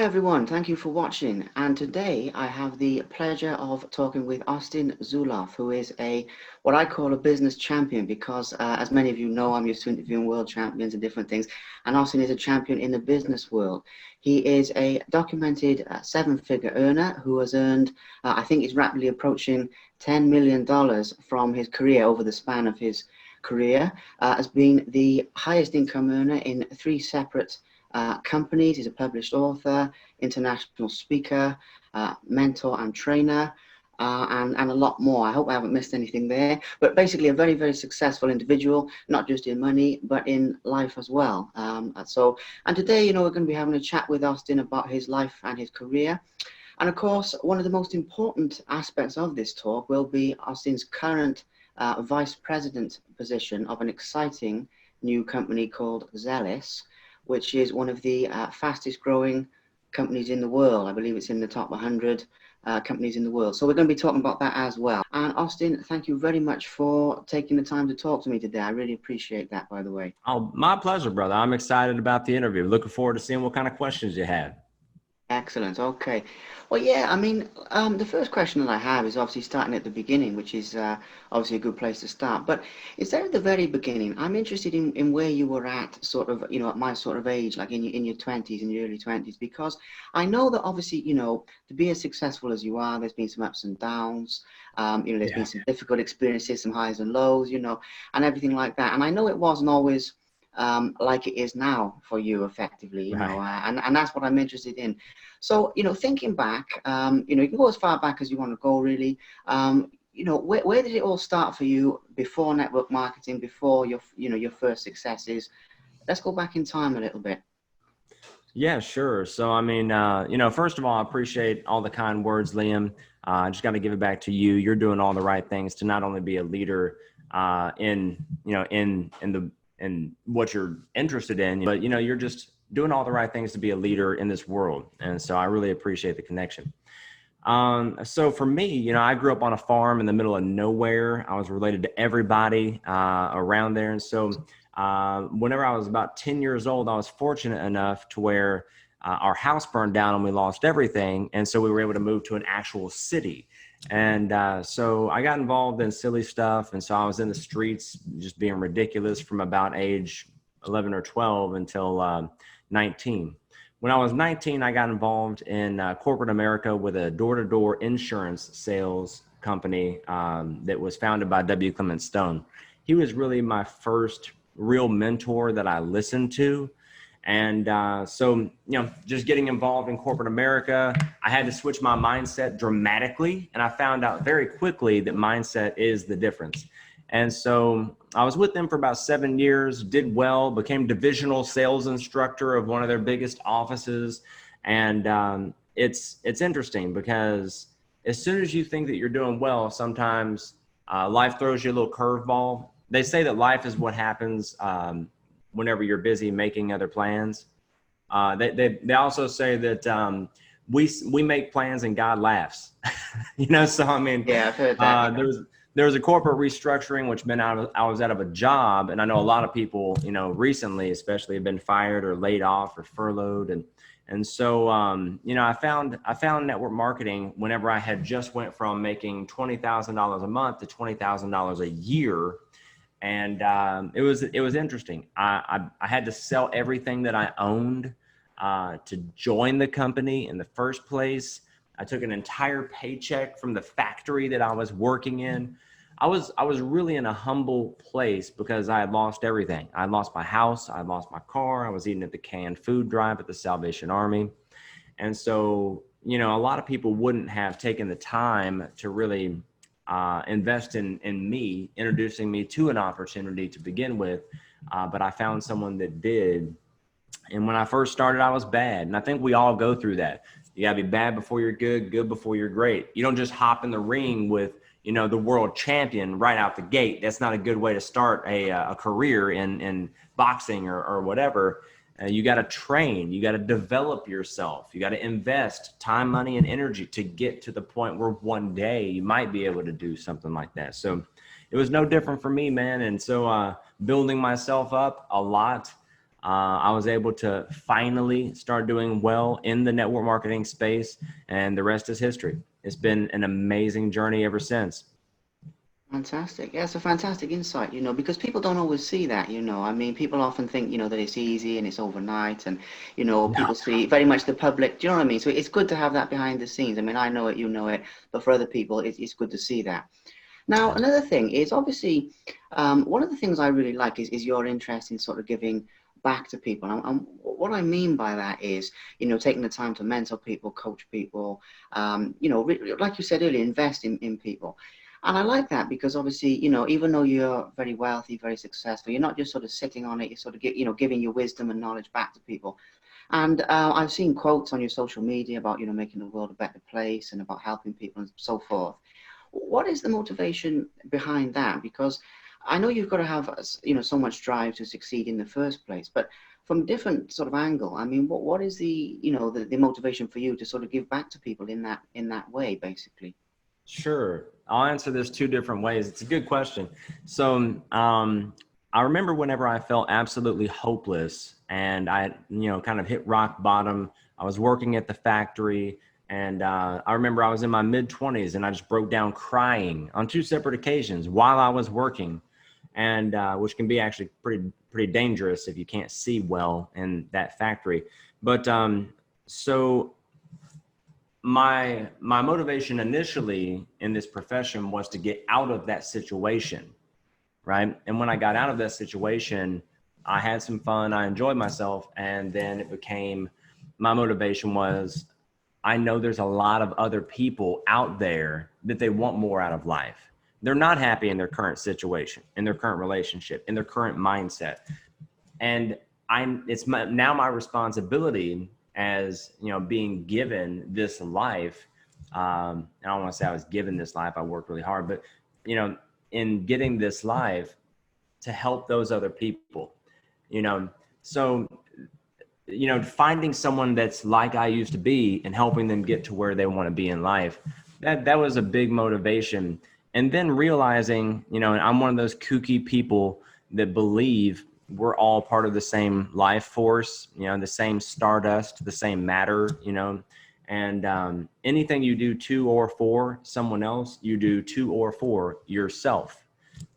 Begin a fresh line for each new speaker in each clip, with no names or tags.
everyone, thank you for watching. And today I have the pleasure of talking with Austin Zulauf, who is what I call a business champion because as many of you know, I'm used to interviewing world champions and different things. And Austin is a champion in the business world. He is a documented seven-figure earner who has earned, I think he's rapidly approaching $10 million from his career over the span of his career, as being the highest income earner in three separate companies. He's a published author, international speaker, mentor and trainer, and a lot more. I hope I haven't missed anything there. But basically a very, very successful individual, not just in money, but in life as well. And today, we're going to be having a chat with Austin about his life and his career. And of course, one of the most important aspects of this talk will be Austin's current vice president position of an exciting new company called Zealous, which is one of the fastest growing companies in the world. I believe it's in the top 100 companies in the world. So we're going to be talking about that as well. And Austin, thank you very much for taking the time to talk to me today. I really appreciate that, by the way.
Oh, my pleasure, brother. I'm excited about the interview. Looking forward to seeing what kind of questions you have.
Excellent. Okay. Well, yeah, I mean, the first question that I have is obviously starting at the beginning, which is obviously a good place to start. But is there at the very beginning, I'm interested in where you were at sort of, at my sort of age, like in your 20s, in your early 20s, because I know that obviously, to be as successful as you are, there's been some ups and downs, there's been some difficult experiences, some highs and lows, and everything like that. And I know it wasn't always like it is now for you effectively, and that's what I'm interested in. So, thinking back, you can go as far back as you want to go really. Where did it all start for you before network marketing, before your first successes? Let's go back in time a little bit.
Yeah, sure. So, I mean, first of all, I appreciate all the kind words, Liam. I just got to give it back to you. You're doing all the right things to not only be a leader in what you're interested in, but, you're just doing all the right things to be a leader in this world. And so I really appreciate the connection. So for me, I grew up on a farm in the middle of nowhere. I was related to everybody around there. And so whenever I was about 10 years old, I was fortunate enough to where our house burned down and we lost everything. And so we were able to move to an actual city. And so I got involved in silly stuff. And so I was in the streets just being ridiculous from about age 11 or 12 until 19. When I was 19, I got involved in corporate America with a door-to-door insurance sales company that was founded by W. Clement Stone. He was really my first real mentor that I listened to. And so, just getting involved in corporate America, I had to switch my mindset dramatically. And I found out very quickly that mindset is the difference. And so I was with them for about 7 years, did well, became divisional sales instructor of one of their biggest offices. And it's interesting because as soon as you think that you're doing well, sometimes life throws you a little curveball. They say that life is what happens whenever you're busy making other plans. They also say that we make plans and God laughs. So I mean,
yeah, I've heard that.
There was a corporate restructuring, which meant I was out of a job, and I know a lot of people, recently, especially, have been fired or laid off or furloughed, and so I found network marketing whenever I had just went from making $20,000 a month to $20,000 a year. And it was interesting. I had to sell everything that I owned to join the company in the first place. I took an entire paycheck from the factory that I was working in. I was really in a humble place because I had lost everything. I lost my house. I lost my car. I was eating at the canned food drive at the Salvation Army. And so, a lot of people wouldn't have taken the time to really invest in me, introducing me to an opportunity to begin with. But I found someone that did. And when I first started, I was bad. And I think we all go through that. You gotta be bad before you're good, good before you're great. You don't just hop in the ring with, the world champion right out the gate. That's not a good way to start a career in boxing or whatever. You got to train, you got to develop yourself. You got to invest time, money, and energy to get to the point where one day you might be able to do something like that. So it was no different for me, man. And so building myself up a lot, I was able to finally start doing well in the network marketing space, and the rest is history. It's been an amazing journey ever since.
Fantastic. Yeah, it's a fantastic insight, because people don't always see that. I mean, people often think, that it's easy and it's overnight and,
No.
people see very much the public. Do you know what I mean? So it's good to have that behind the scenes. I mean, I know it, you know it, but for other people, it's good to see that. Now, another thing is obviously, one of the things I really like is your interest in sort of giving back to people. And what I mean by that is, taking the time to mentor people, coach people, like you said earlier, invest in people. And I like that because obviously, even though you're very wealthy, very successful, you're not just sort of sitting on it. You're sort of, giving your wisdom and knowledge back to people. And I've seen quotes on your social media about, making the world a better place and about helping people and so forth. What is the motivation behind that? Because I know you've got to have, so much drive to succeed in the first place, but from a different sort of angle, I mean, what is the motivation for you to sort of give back to people in that way, basically?
Sure. I'll answer this two different ways. It's a good question. So, I remember whenever I felt absolutely hopeless and I, kind of hit rock bottom. I was working at the factory, and I remember I was in my mid-20s and I just broke down crying on two separate occasions while I was working, and which can be actually pretty dangerous if you can't see well in that factory. But so my motivation initially in this profession was to get out of that situation, right? And when I got out of that situation, I had some fun, I enjoyed myself, and then it became, my motivation was, I know there's a lot of other people out there that they want more out of life. They're not happy in their current situation, in their current relationship, in their current mindset. And now my responsibility as, being given this life. I don't want to say I was given this life. I worked really hard, but, in getting this life, to help those other people, you know, so, finding someone that's like I used to be and helping them get to where they want to be in life, that was a big motivation. And then realizing, and I'm one of those kooky people that believe we're all part of the same life force, the same stardust, the same matter, and anything you do to or for someone else, you do to or for yourself,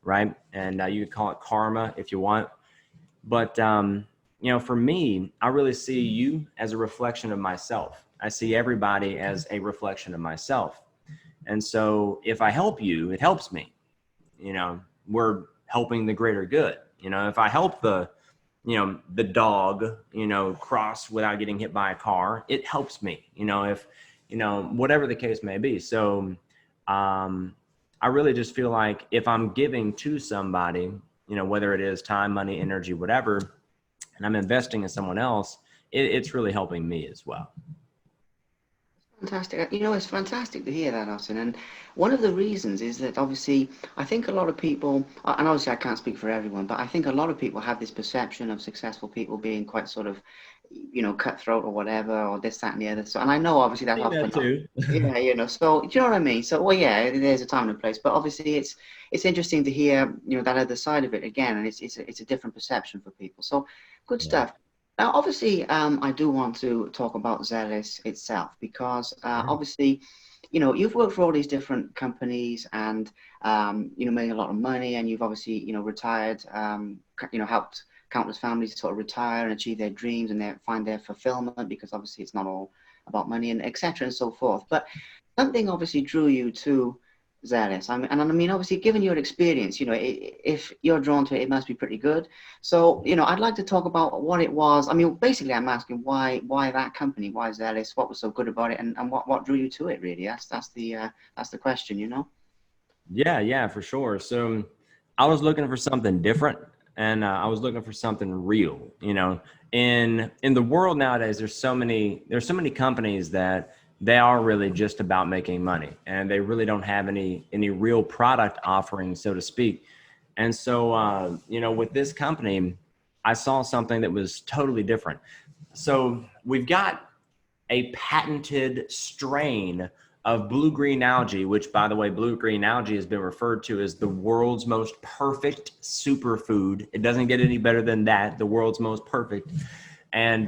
right? And you could call it karma if you want. But, for me, I really see you as a reflection of myself. I see everybody as a reflection of myself. And so if I help you, it helps me. We're helping the greater good. If I help the dog, cross without getting hit by a car, it helps me, if, whatever the case may be. So, I really just feel like if I'm giving to somebody, whether it is time, money, energy, whatever, and I'm investing in someone else, it's really helping me as well.
Fantastic. It's fantastic to hear that, Austin. And one of the reasons is that obviously, I think a lot of people, and obviously I can't speak for everyone, but I think a lot of people have this perception of successful people being quite sort of, cutthroat or whatever, or this, that, and the other. So, and I know obviously that's
I see
often
that
not.
too.
Yeah, so do you know what I mean? So, well, yeah, there's a time and a place, but obviously it's interesting to hear, that other side of it again, and it's a different perception for people. So, good
Yeah.
stuff. Now, obviously, I do want to talk about Zealous itself because
Sure.
obviously, you've worked for all these different companies and, made a lot of money, and you've obviously, retired, helped countless families sort of retire and achieve their dreams and find their fulfillment because obviously it's not all about money and etc. and so forth. But something obviously drew you to Zealous. I mean, obviously, given your experience, if you're drawn to it, it must be pretty good. So, I'd like to talk about what it was. I mean, basically, I'm asking why that company, why Zealous, what was so good about it, and what drew you to it, really. That's the question.
Yeah, for sure. So I was looking for something different, and I was looking for something real. In the world nowadays, there's so many companies that they are really just about making money, and they really don't have any real product offering, so to speak. And so, with this company, I saw something that was totally different. So we've got a patented strain of blue-green algae, which, by the way, blue-green algae has been referred to as the world's most perfect superfood. It doesn't get any better than that, the world's most perfect. And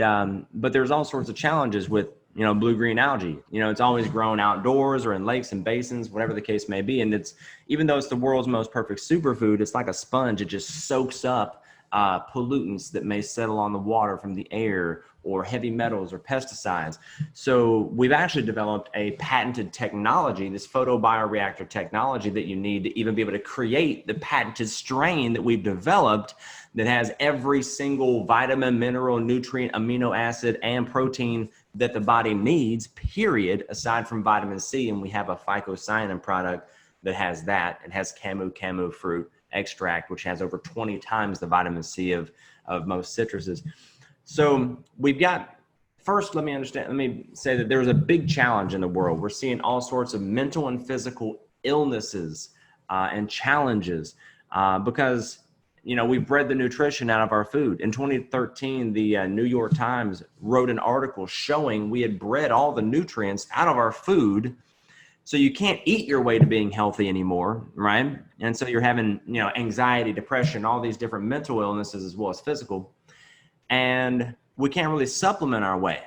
but there's all sorts of challenges with, you know, blue-green algae. You know, it's always grown outdoors or in lakes and basins, whatever the case may be. And it's, even though it's the world's most perfect superfood, it's like a sponge. It just soaks up pollutants that may settle on the water from the air, or heavy metals or pesticides. So we've actually developed a patented technology, this photobioreactor technology, that you need to even be able to create the patented strain that we've developed that has every single vitamin, mineral, nutrient, amino acid, and protein that the body needs, period, aside from vitamin C. And we have a phycocyanin product that has that. It has camu fruit extract, which has over 20 times the vitamin C of most citruses. So we've got, first, let me say that there's a big challenge in the world. We're seeing all sorts of mental and physical illnesses and challenges because, you know, we've bred the nutrition out of our food. In 2013, the New York Times wrote an article showing we had bred all the nutrients out of our food. So you can't eat your way to being healthy anymore, right? And so you're having, you know, anxiety, depression, all these different mental illnesses as well as physical. And we can't really supplement our way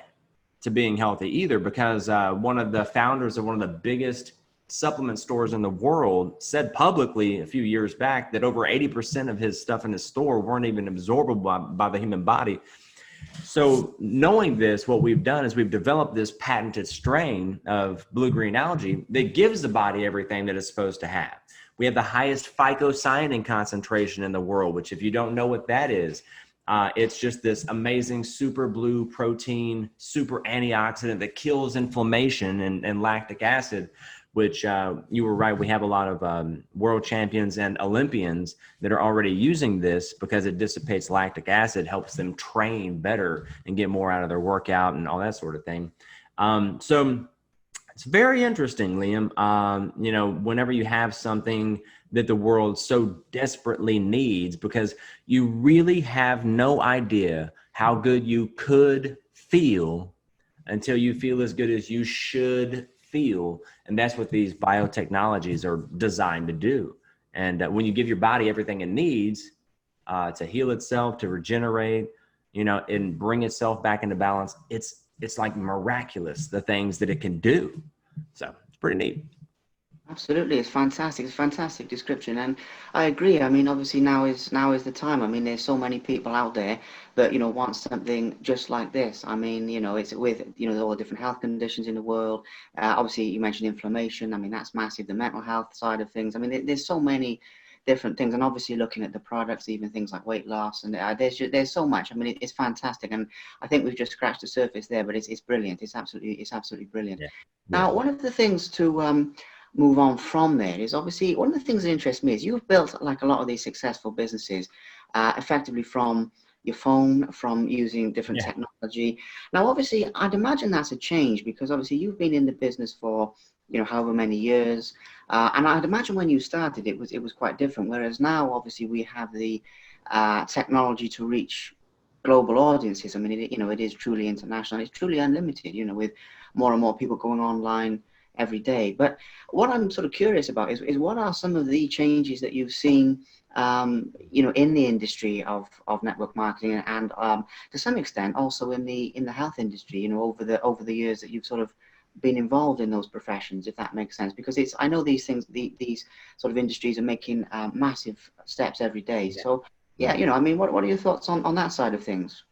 to being healthy either, because one of the founders of one of the biggest supplement stores in the world said publicly a few years back that over 80% of his stuff in his store weren't even absorbable by the human body. So knowing this, what we've done is we've developed this patented strain of blue-green algae that gives the body everything that it's supposed to have. We have the highest phycocyanin concentration in the world, which, if you don't know what that is, it's just this amazing super blue protein, super antioxidant that kills inflammation, and lactic acid, which you were right. We have a lot of world champions and Olympians that are already using this because it dissipates lactic acid, helps them train better and get more out of their workout and all that sort of thing. So it's very interesting, Liam, you know, whenever you have something that the world so desperately needs, because you really have no idea how good you could feel until you feel as good as you should feel. And that's what these biotechnologies are designed to do. And when you give your body everything it needs to heal itself, to regenerate, you know, and bring itself back into balance, it's like miraculous, the things that it can do. So it's pretty neat.
Absolutely, it's fantastic. It's a fantastic description, and I agree. I mean, obviously now is the time. I mean, there's so many people out there that, you know, want something just like this. I mean, you know, it's with, you know, all the different health conditions in the world. Obviously, you mentioned inflammation. I mean, that's massive. The mental health side of things. I mean, there's so many different things, and obviously looking at the products, even things like weight loss, and there's so much. I mean, it's fantastic, and I think we've just scratched the surface there, but it's brilliant. It's absolutely brilliant.
Yeah.
Now,
Yeah.
one of the things to move on from there is, obviously, one of the things that interests me is you've built, like a lot of these successful businesses, effectively from your phone, from using different
Yeah.
technology. Now, obviously, I'd imagine that's a change, because obviously you've been in the business for, you know, however many years, and I'd imagine when you started it was quite different. Whereas now, obviously, we have the technology to reach global audiences. I mean, you know, it is truly international. It's truly unlimited. You know, with more and more people going online every day. But what I'm sort of curious about is what are some of the changes that you've seen, you know, in the industry of network marketing, and to some extent also in the health industry, you know, over the years that you've sort of been involved in those professions, if that makes sense, because it's, I know these things, these sort of industries are making massive steps every day.
Yeah.
So yeah, you know, I mean, what are your thoughts on that side of things?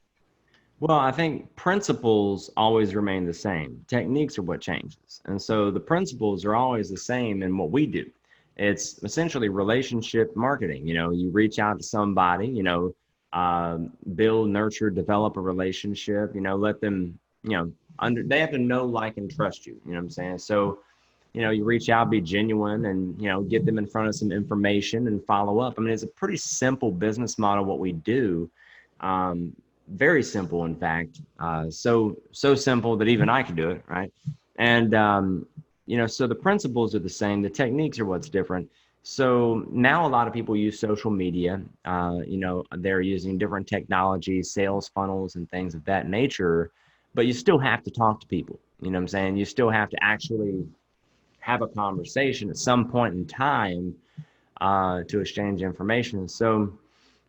Well, I think principles always remain the same. Techniques are what changes. And so the principles are always the same in what we do. It's essentially relationship marketing. You know, you reach out to somebody, you know, build, nurture, develop a relationship, you know, let them, you know, they have to know, like, and trust you. You know what I'm saying? So, you know, you reach out, be genuine, and, you know, get them in front of some information and follow up. I mean, it's a pretty simple business model, what we do. Um, very simple, in fact, so simple that even I could do it, right? And you know, so the principles are the same, the techniques are what's different. So now a lot of people use social media. You know, they're using different technologies, sales funnels, and things of that nature. But you still have to talk to people. You know what I'm saying? You still have to actually have a conversation at some point in time to exchange information. So,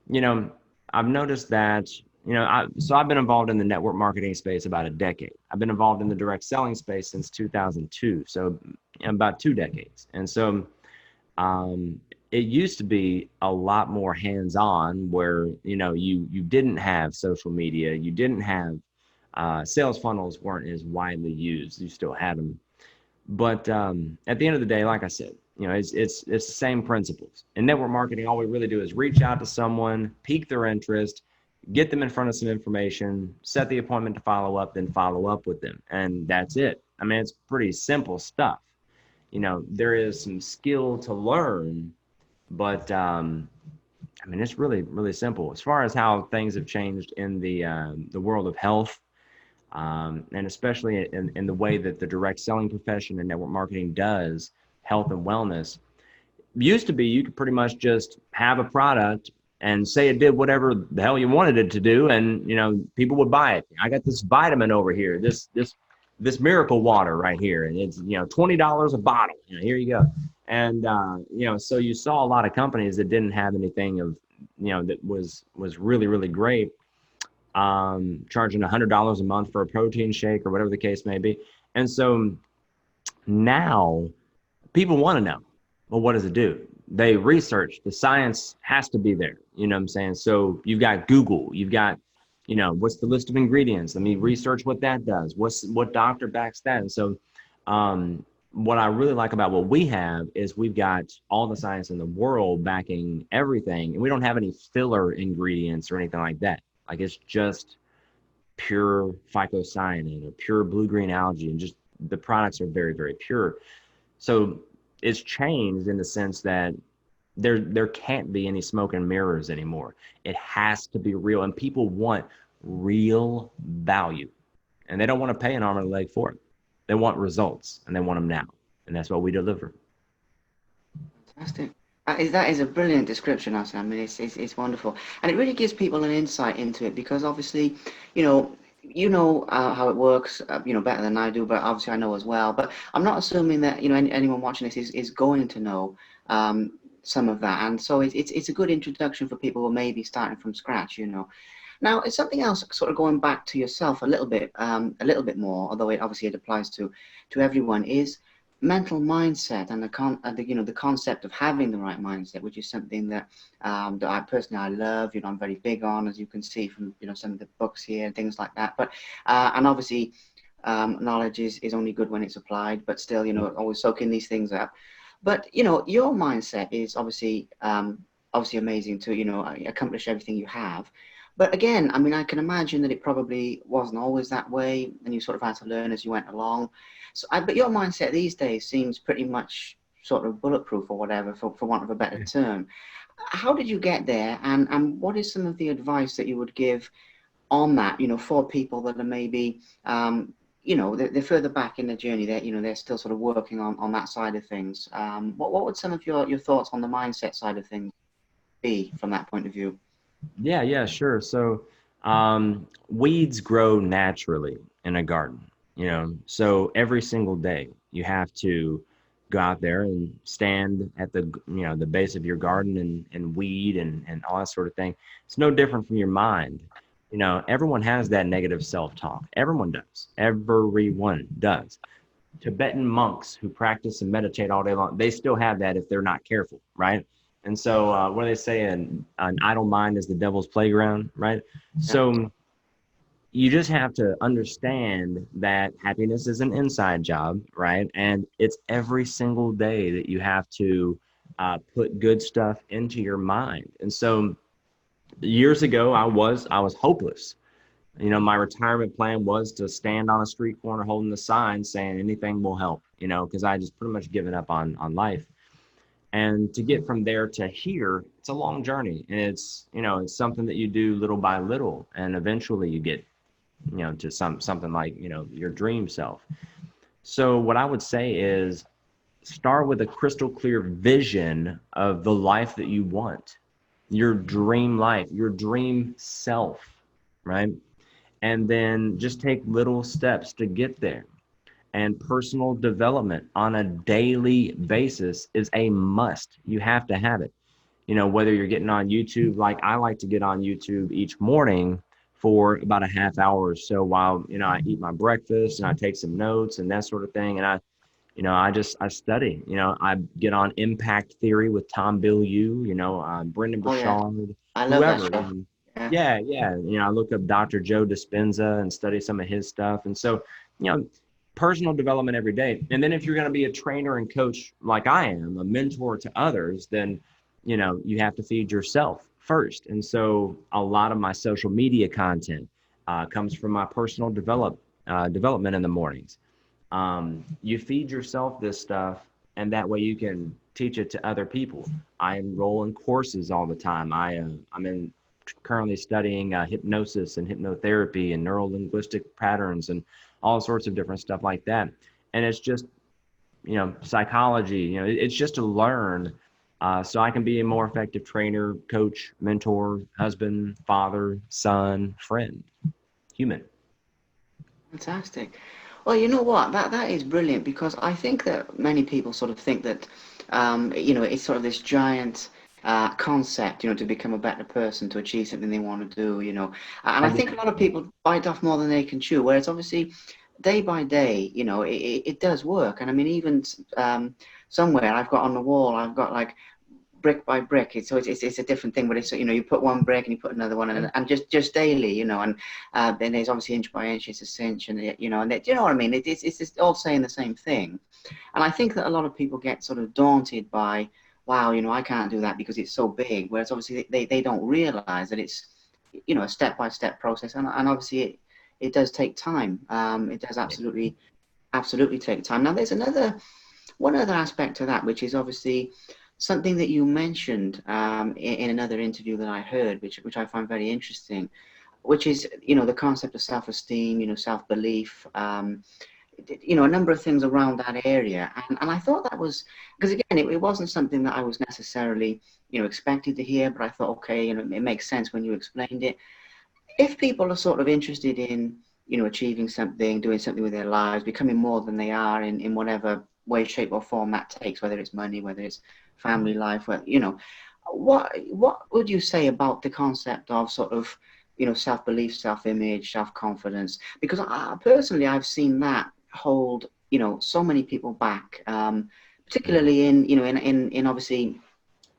you know, I've noticed that, so I've been involved in the network marketing space about a decade. I've been involved in the direct selling space since 2002. So about 2 decades. And so it used to be a lot more hands-on where, you didn't have social media, you didn't have sales funnels weren't as widely used. You still had them. But at the end of the day, like I said, it's the same principles. In network marketing, all we really do is reach out to someone, pique their interest, get them in front of some information, set the appointment to follow up, then follow up with them. And that's it. I mean, it's pretty simple stuff. There is some skill to learn, but I mean, it's really, really simple. As far as how things have changed in the world of health, and especially in the way that the direct selling profession and network marketing does health and wellness. Used to be you could pretty much just have a product and say it did whatever the hell you wanted it to do, and people would buy it. I got this vitamin over here, this miracle water right here, and it's $20 a bottle. Here you go. And so you saw a lot of companies that didn't have anything of that was really, really great, charging $100 a month for a protein shake or whatever the case may be. And so now people want to know, well, what does it do? They research, the science has to be there. You know what I'm saying? So you've got Google, you've got, what's the list of ingredients? Let me research what that does. What doctor backs that? And so what I really like about what we have is we've got all the science in the world backing everything. And we don't have any filler ingredients or anything like that. Like it's just pure phycocyanin or pure blue-green algae, and just the products are very, very pure. So it's changed in the sense that there can't be any smoke and mirrors anymore. It has to be real, and people want real value, and they don't want to pay an arm and a leg for it. They want results, and they want them now, and that's what we deliver.
Fantastic. That is a brilliant description, Austin. I mean, it's wonderful, and it really gives people an insight into it because obviously, how it works, better than I do, but obviously I know as well. But I'm not assuming that anyone watching this is going to know some of that, and so it's a good introduction for people who may be starting from scratch. Now, it's something else, sort of going back to yourself a little bit more, although it applies to everyone, is mental mindset and the concept of having the right mindset, which is something that that I love. I'm very big on, as you can see from some of the books here and things like that. But and obviously, knowledge is only good when it's applied. But still, always soaking these things up. But your mindset is obviously amazing to accomplish everything you have. But again, I mean, I can imagine that it probably wasn't always that way, and you sort of had to learn as you went along. So, but your mindset these days seems pretty much sort of bulletproof or whatever, for want of a better term. How did you get there, and what is some of the advice that you would give on that, for people that are maybe, they're further back in the journey, they're still sort of working on that side of things. What would some of your thoughts on the mindset side of things be from that point of view?
Yeah, sure. So weeds grow naturally in a garden, so every single day you have to go out there and stand at the base of your garden and weed and all that sort of thing. It's no different from your mind. Everyone has that negative self-talk. Everyone does. Everyone does. Tibetan monks who practice and meditate all day long, they still have that if they're not careful, right? And so what do they say? An idle mind is the devil's playground, right? So you just have to understand that happiness is an inside job, right? And it's every single day that you have to put good stuff into your mind. And so years ago, I was hopeless. My retirement plan was to stand on a street corner holding the sign saying anything will help, because I just pretty much given up on life. And to get from there to here, it's a long journey, and it's something that you do little by little, and eventually you get to something like your dream self. So what I would say is start with a crystal clear vision of the life that you want, your dream life, your dream self, right? And then just take little steps to get there. And personal development on a daily basis is a must. You have to have it. Whether you're getting on YouTube, like I like to get on YouTube each morning for about a half hour or so while, I eat my breakfast and I take some notes and that sort of thing. And I study, I get on impact theory with Tom Bilyeu, Brendan
Oh yeah,
Burchard,
I love that
whoever.
show. Yeah.
Yeah. Yeah. I look up Dr. Joe Dispenza and study some of his stuff. And so, you know, personal development every day. And then if you're going to be a trainer and coach like I am, a mentor to others, then, you have to feed yourself first. And so a lot of my social media content comes from my personal development in the mornings. You feed yourself this stuff, and that way you can teach it to other people. I enroll in courses all the time. I'm currently studying hypnosis and hypnotherapy and neuro linguistic patterns and all sorts of different stuff like that. And it's just, psychology. It's just to learn, so I can be a more effective trainer, coach, mentor, husband, father, son, friend, human.
Fantastic. Well, you know what? That is brilliant because I think that many people sort of think that, it's sort of this giant concept, to become a better person, to achieve something they want to do, And
I
I
do.
think a lot of people bite off more than they can chew, whereas obviously day by day, it does work. And I mean, even somewhere I've got on the wall, I've got like brick by brick. It's a different thing, but it's you put one brick and you put another one, and just daily, and then there's obviously inch by inch, it's ascension, and you know what I mean. It's just all saying the same thing, and I think that a lot of people get sort of daunted by, wow, I can't do that because it's so big. Whereas obviously they don't realize that it's a step by step process, and obviously it does take time. It does absolutely take time. Now there's one other aspect to that, which is obviously something that you mentioned in another interview that I heard, which I find very interesting, which is the concept of self-esteem, self-belief, a number of things around that area, and I thought that was because again it wasn't something that I was necessarily expected to hear, but I thought okay, it makes sense when you explained it. If people are sort of interested in achieving something, doing something with their lives, becoming more than they are in whatever way, shape, or form that takes, whether it's money, whether it's family life, what would you say about the concept of sort of self-belief, self-image, self-confidence? Because personally I've seen that hold so many people back, particularly in in obviously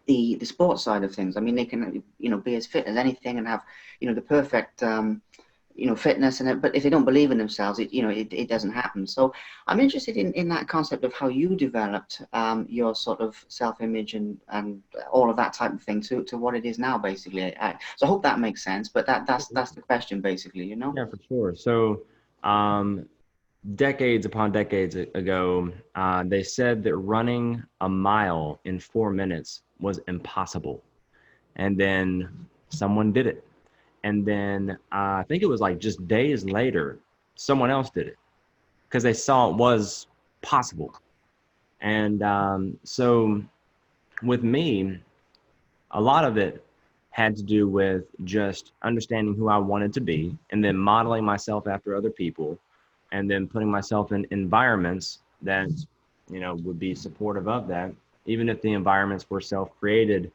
the sports side of things. I mean, they can be as fit as anything and have the perfect fitness and it, but if they don't believe in themselves, it doesn't happen. So I'm interested in that concept of how you developed your sort of self-image and all of that type of thing to what it is now, basically. So I hope that makes sense. But that's the question, basically.
Yeah, for sure. So, decades upon decades ago, they said that running a mile in 4 minutes was impossible. And then someone did it. And then I think it was like just days later, someone else did it because they saw it was possible. And so with me, a lot of it had to do with just understanding who I wanted to be and then modeling myself after other people and then putting myself in environments that, would be supportive of that, even if the environments were self-created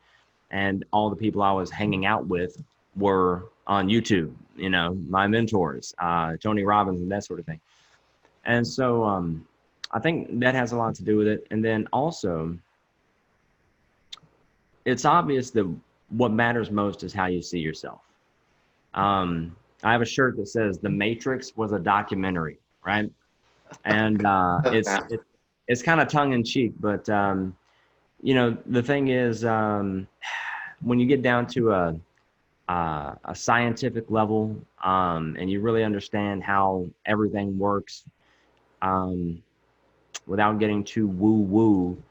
and all the people I was hanging out with were on YouTube, my mentors, Tony Robbins and that sort of thing. And so I think that has a lot to do with it. And then also, it's obvious that what matters most is how you see yourself. I have a shirt that says "The Matrix was a documentary," right? And it's kind of tongue in cheek, but the thing is, when you get down to a scientific level, and you really understand how everything works, without getting too woo woo.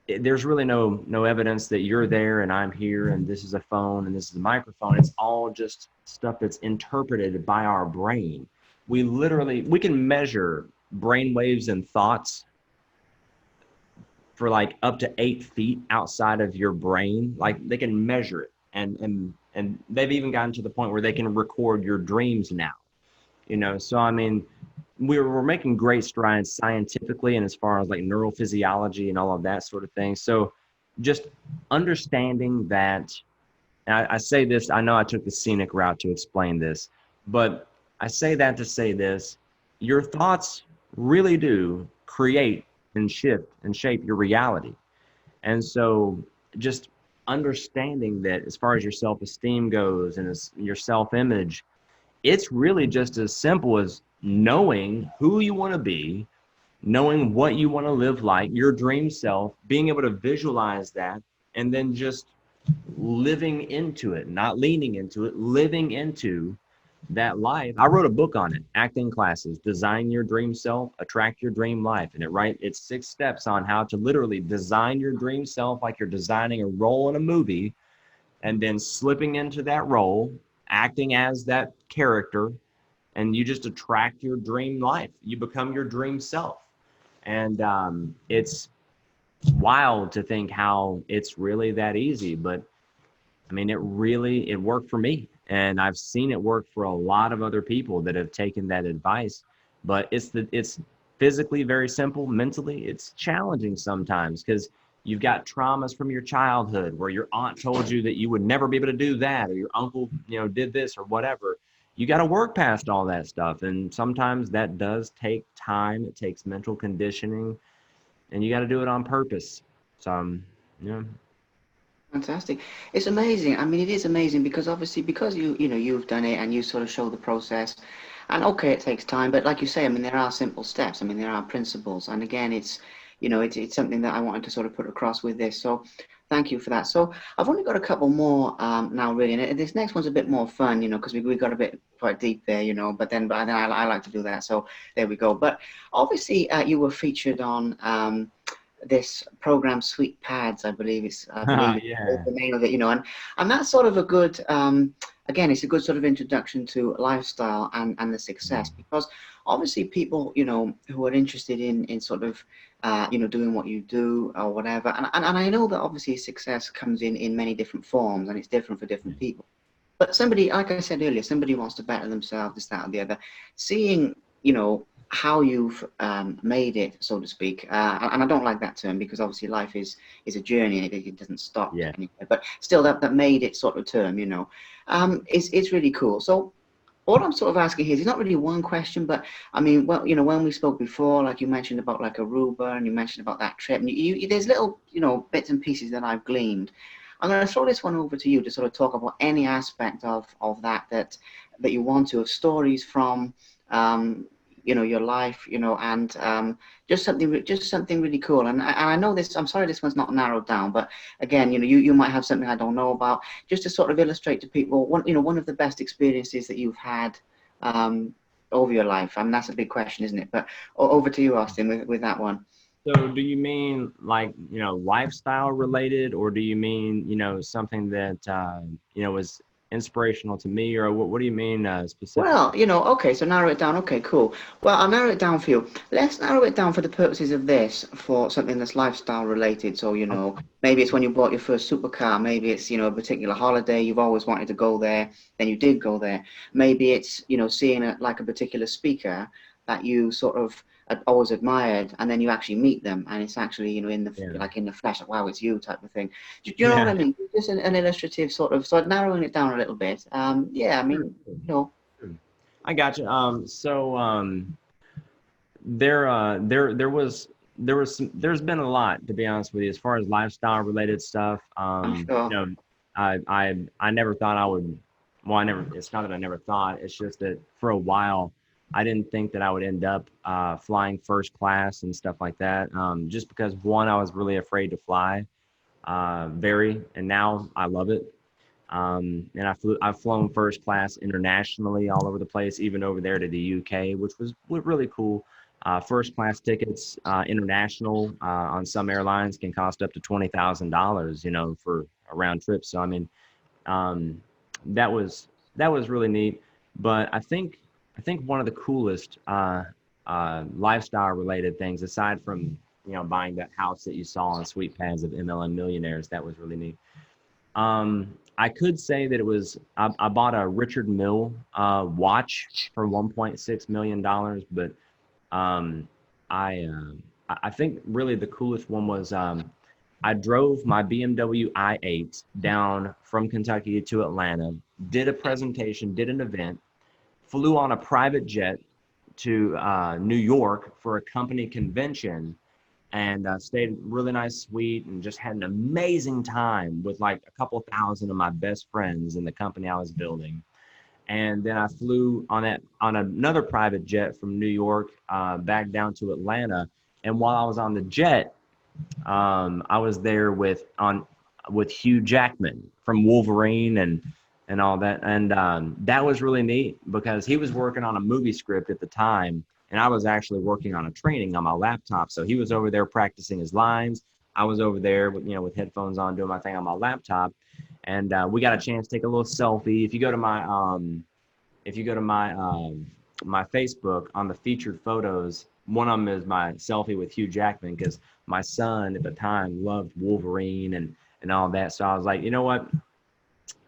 There's really no evidence that you're there and I'm here and this is a phone and this is a microphone. It's all just stuff that's interpreted by our brain. We can measure brain waves and thoughts for like up to 8 feet outside of your brain. Like they can measure it, and they've even gotten to the point where they can record your dreams now. So I mean, we're making great strides scientifically and as far as like neurophysiology and all of that sort of thing. So just understanding that, and I say this, I know I took the scenic route to explain this, but I say that to say this: your thoughts really do create and shift and shape your reality. And so just understanding that as far as your self-esteem goes and as your self-image, it's really just as simple as knowing who you want to be, knowing what you want to live like, your dream self, being able to visualize that, and then just living into it, not leaning into it, living into that life. I wrote a book on it, Acting Classes, Design Your Dream Self, Attract Your Dream Life. And it's 6 steps on how to literally design your dream self like you're designing a role in a movie, and then slipping into that role, acting as that character, and you just attract your dream life. You become your dream self. And it's wild to think how it's really that easy, but I mean, it worked for me, and I've seen it work for a lot of other people that have taken that advice. But it's physically very simple. Mentally, it's challenging sometimes because you've got traumas from your childhood where your aunt told you that you would never be able to do that, or your uncle, did this or whatever. You got to work past all that stuff, and sometimes that does take time. It takes mental conditioning, and you got to do it on purpose. So, yeah.
Fantastic. It's amazing. I mean, it is amazing because obviously because you've done it and you sort of show the process. And okay, it takes time, but like you say, I mean, there are simple steps. I mean, there are principles. And again, it's something that I wanted to sort of put across with this. So thank you for that. So I've only got a couple more now, really. And this next one's a bit more fun, because we got a bit quite deep there, but then I like to do that. So there we go. But obviously, you were featured on this program Sweet Pads, I believe it's
Yeah.
the name of it, and that's sort of a good again, it's a good sort of introduction to lifestyle and the success, because obviously people, who are interested in sort of doing what you do or whatever, and I know that obviously success comes in many different forms and it's different for different people. But somebody, like I said earlier, somebody wants to better themselves, this, that, or the other. Seeing, how you've made it, so to speak, and I don't like that term because obviously life is a journey and it doesn't stop
Yeah.
anywhere. But still, that made it sort of term, it's really cool. So all I'm sort of asking here is not really one question, but I mean, well, when we spoke before, like you mentioned about like Aruba and you mentioned about that trip, and there's little, bits and pieces that I've gleaned. I'm going to throw this one over to you to sort of talk about any aspect of that you want to, of stories from, your life, and just something really cool. And I know this. I'm sorry, this one's not narrowed down, but again, you might have something I don't know about, just to sort of illustrate to people one of the best experiences that you've had over your life. I mean, that's a big question, isn't it? But over to you, Austin, with that one.
So do you mean like, lifestyle related, or do you mean, something that, was inspirational to me, or what do you mean specifically?
Well, okay, so narrow it down. Okay, cool. Well, I'll narrow it down for you. Let's narrow it down for the purposes of this, for something that's lifestyle related. So,
Okay.
maybe it's when you bought your first supercar. Maybe it's, a particular holiday. You've always wanted to go there, then you did go there. Maybe it's, seeing like a particular speaker that you sort of had always admired, and then you actually meet them, and it's actually,
Yeah.
like in the flesh, like, wow, it's you type of thing. Do you know what I
Yeah.
mean? Just an illustrative sort of, so narrowing it down a little bit. Yeah, I
Sure.
mean,
I got you. There's been a lot, to be honest with you, as far as lifestyle related stuff.
I'm sure.
I never thought I would. Well, I never. It's not that I never thought. It's just that for a while, I didn't think that I would end up flying first class and stuff like that. Just because, one, I was really afraid to fly. And now I love it. And I've flown first class internationally all over the place, even over there to the UK, which was really cool. First class tickets, international, on some airlines can cost up to $20,000, for a round trip. So, I mean, um, that was really neat. But I think one of the coolest lifestyle related things, aside from buying that house that you saw on Sweet Pads of MLM Millionaires, that was really neat. I could say that it was, I bought a Richard Mille watch for $1.6 million, but um, I, uh, I think really the coolest one was I drove my BMW i8 down from Kentucky to Atlanta, did a presentation, did an event, flew on a private jet to New York for a company convention, and stayed in a really nice suite and just had an amazing time with like a couple thousand of my best friends in the company I was building. And then I flew on another private jet from New York back down to Atlanta. And while I was on the jet, I was there with Hugh Jackman from Wolverine and all that, and that was really neat because he was working on a movie script at the time, and I was actually working on a training on my laptop. So he was over there practicing his lines. I was over there with with headphones on doing my thing on my laptop, and we got a chance to take a little selfie. If you go to my Facebook on the featured photos, one of them is my selfie with Hugh Jackman because my son at the time loved Wolverine and all that. So I was like, you know what?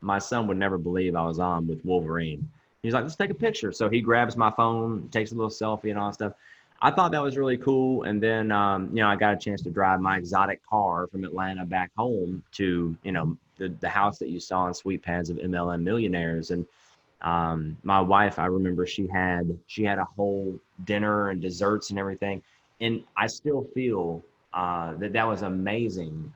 My son would never believe I was on with Wolverine. He's like, let's take a picture. So he grabs my phone, takes a little selfie and all that stuff. I thought that was really cool. And then, I got a chance to drive my exotic car from Atlanta back home to, the house that you saw in Sweet Pads of MLM Millionaires. And my wife, I remember she had a whole dinner and desserts and everything. And I still feel that was amazing.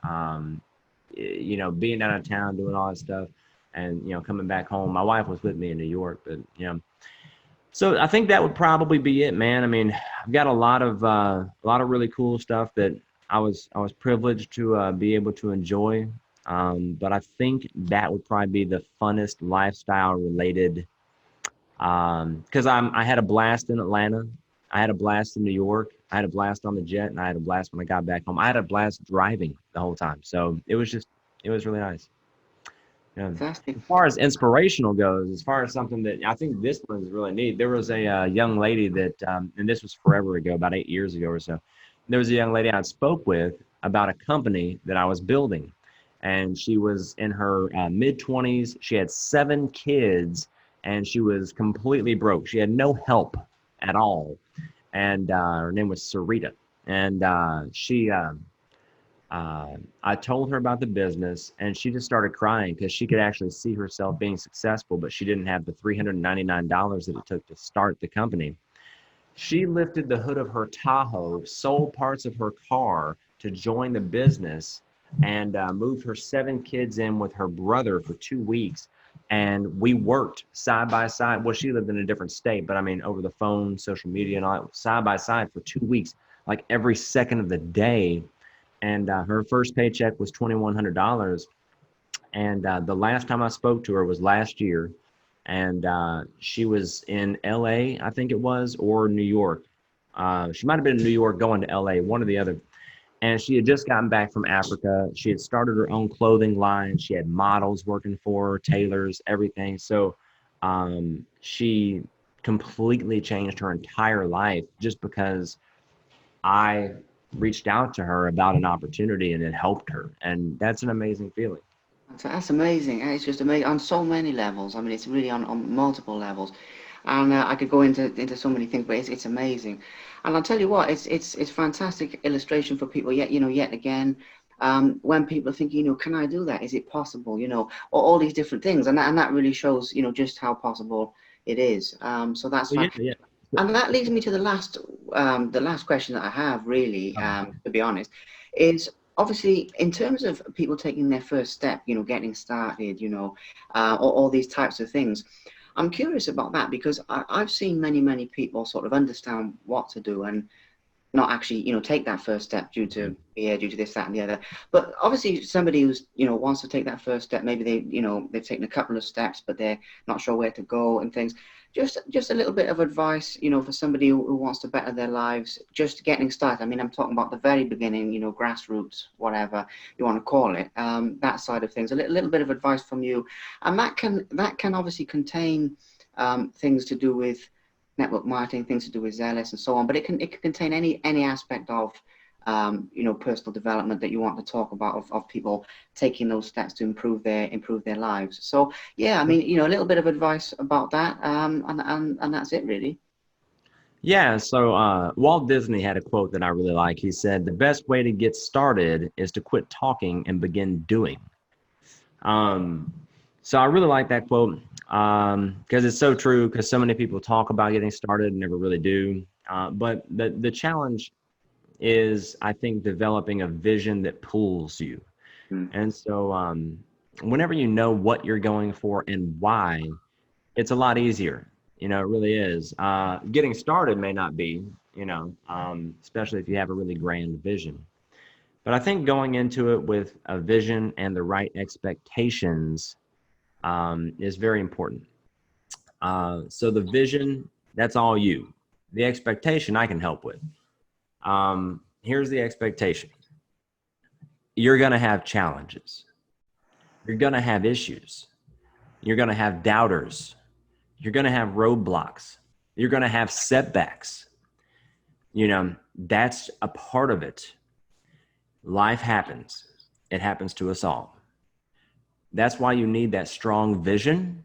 Being down in town, doing all that stuff, and coming back home. My wife was with me in New York, but so I think that would probably be it, man. I mean, I've got a lot of really cool stuff that I was privileged to be able to enjoy. But I think that would probably be the funnest lifestyle related. Because I had a blast in Atlanta, I had a blast in New York, I had a blast on the jet, and I had a blast when I got back home. I had a blast driving the whole time, so it was really nice.
Fantastic.
As far as inspirational goes, as far as something that I think this one is really neat, there was a young lady that, and this was forever ago, about 8 years ago or so. There was a young lady I spoke with about a company that I was building, and she was in her mid-20s. She had 7 kids, and she was completely broke. She had no help at all, and her name was Sarita, and I told her about the business, and she just started crying because she could actually see herself being successful, but she didn't have the $399 that it took to start the company. She lifted the hood of her Tahoe, sold parts of her car to join the business, and moved her 7 kids in with her brother for 2 weeks. And we worked side by side. Well, she lived in a different state, but I mean, over the phone, social media, and all that, side by side for 2 weeks, like every second of the day. And her first paycheck was $2,100. And the last time I spoke to her was last year, and she was in LA, I think it was, or New York. She might have been in New York going to LA, one or the other. And she had just gotten back from Africa. She had started her own clothing line. She had models working for her, tailors, everything. So she completely changed her entire life just because I reached out to her about an opportunity and it helped her. And that's an amazing feeling.
That's amazing. It's just amazing on so many levels. I mean, it's really on multiple levels, and I could go into so many things, but it's amazing. And I'll tell you what, it's fantastic illustration for people. Yet again, when people are thinking, can I do that? Is it possible? Or all these different things, and that really shows, just how possible it is. So that's
Well,
fine.
yeah, yeah.
And that leads me to the last question that I have, really, to be honest, is obviously in terms of people taking their first step, getting started, all these types of things. I'm curious about that because I've seen many people sort of understand what to do and not actually, take that first step due to fear, due to this, that, and the other. But obviously, somebody who's, wants to take that first step, maybe they've taken a couple of steps, but they're not sure where to go and things. Just a little bit of advice, for somebody who wants to better their lives, just getting started. I mean, I'm talking about the very beginning, grassroots, whatever you want to call it, that side of things. A little bit of advice from you, and that can obviously contain things to do with network marketing, things to do with zealous and so on, but it can contain any aspect of personal development that you want to talk about of people taking those steps to improve their lives. So yeah, I mean, a little bit of advice about that, and that's it really.
Yeah, so Walt Disney had a quote that I really like. He said, "The best way to get started is to quit talking and begin doing." Um, so I really like that quote because it's so true. Because so many people talk about getting started and never really do. But the challenge is, I think, developing a vision that pulls you.
Mm.
And so, whenever you know what you're going for and why, it's a lot easier. It really is. Getting started may not be, especially if you have a really grand vision. But I think going into it with a vision and the right expectations is very important. So the vision, that's all you. The expectation I can help with. Here's the expectation. You're going to have challenges. You're going to have issues. You're going to have doubters. You're going to have roadblocks. You're going to have setbacks. That's a part of it. Life happens. It happens to us all. That's why you need that strong vision,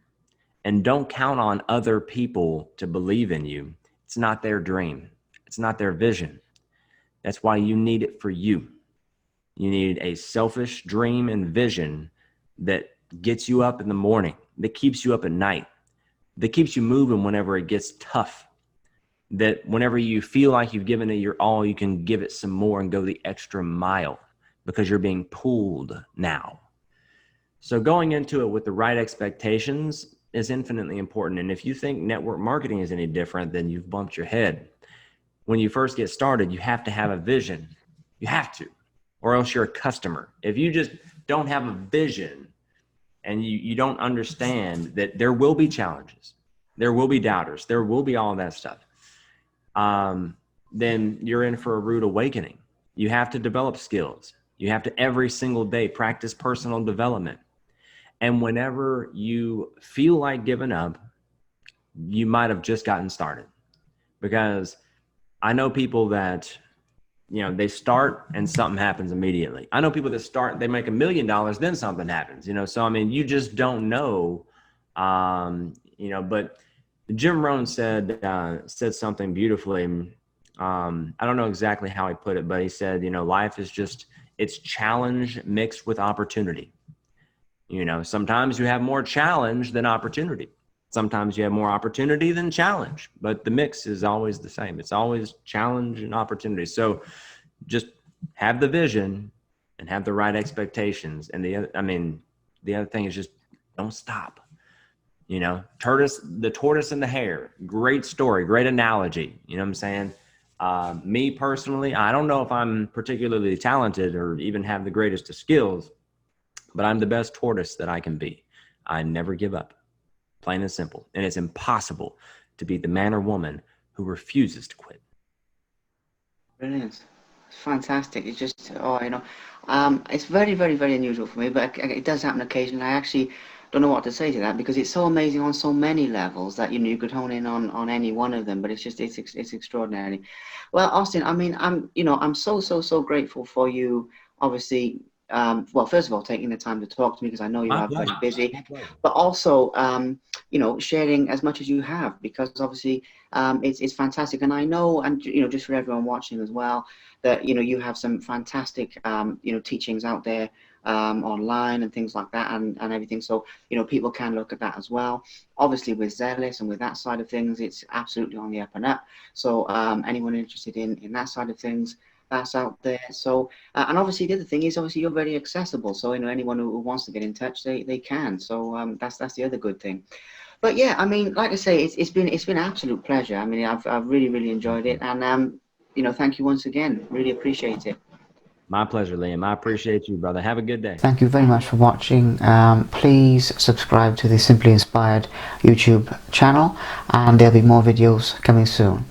and don't count on other people to believe in you. It's not their dream. It's not their vision. That's why you need it for you. You need a selfish dream and vision that gets you up in the morning, that keeps you up at night, that keeps you moving whenever it gets tough, that whenever you feel like you've given it your all, you can give it some more and go the extra mile because you're being pulled now. So going into it with the right expectations is infinitely important. And if you think network marketing is any different, then you've bumped your head. When you first get started, you have to have a vision. You have to, or else you're a customer. If you just don't have a vision and you don't understand that there will be challenges, there will be doubters, there will be all of that stuff, then you're in for a rude awakening. You have to develop skills. You have to every single day practice personal development. And whenever you feel like giving up, you might have just gotten started. Because I know people that, they start and something happens immediately. I know people that start, they make $1 million, then something happens, so, I mean, you just don't know, but Jim Rohn said something beautifully. I don't know exactly how he put it, but he said, life is just, it's challenge mixed with opportunity. Sometimes you have more challenge than opportunity. Sometimes you have more opportunity than challenge, but the mix is always the same. It's always challenge and opportunity. So just have the vision and have the right expectations. And the other thing is just don't stop. The tortoise and the hare, great story, great analogy. You know what I'm saying? Me personally, I don't know if I'm particularly talented or even have the greatest of skills, but I'm the best tortoise that I can be. I never give up, plain and simple. And it's impossible to be the man or woman who refuses to quit.
Brilliant. It's fantastic. It's just, it's very, very, very unusual for me, but it does happen occasionally. I actually don't know what to say to that because it's so amazing on so many levels that, you could hone in on any one of them, but it's extraordinary. Well, Austin, I mean, I'm so grateful for you, obviously. Well, first of all, taking the time to talk to me because I know you are very busy, but also, sharing as much as you have because obviously it's fantastic. And I know, and just for everyone watching as well, that you have some fantastic teachings out there online and things like that and everything. So people can look at that as well. Obviously, with Zealous and with that side of things, it's absolutely on the up and up. So anyone interested in that side of things, that's out there. So and obviously the other thing is obviously you're very accessible, so anyone who wants to get in touch, they can. So that's the other good thing. But yeah, I mean, like I say, it's been an absolute pleasure. I mean, I've really enjoyed it, and thank you once again. Really appreciate it.
My pleasure, Liam. I appreciate you, brother. Have a good day.
Thank you very much for watching. Please subscribe to the Simply Inspired YouTube channel, and there'll be more videos coming soon.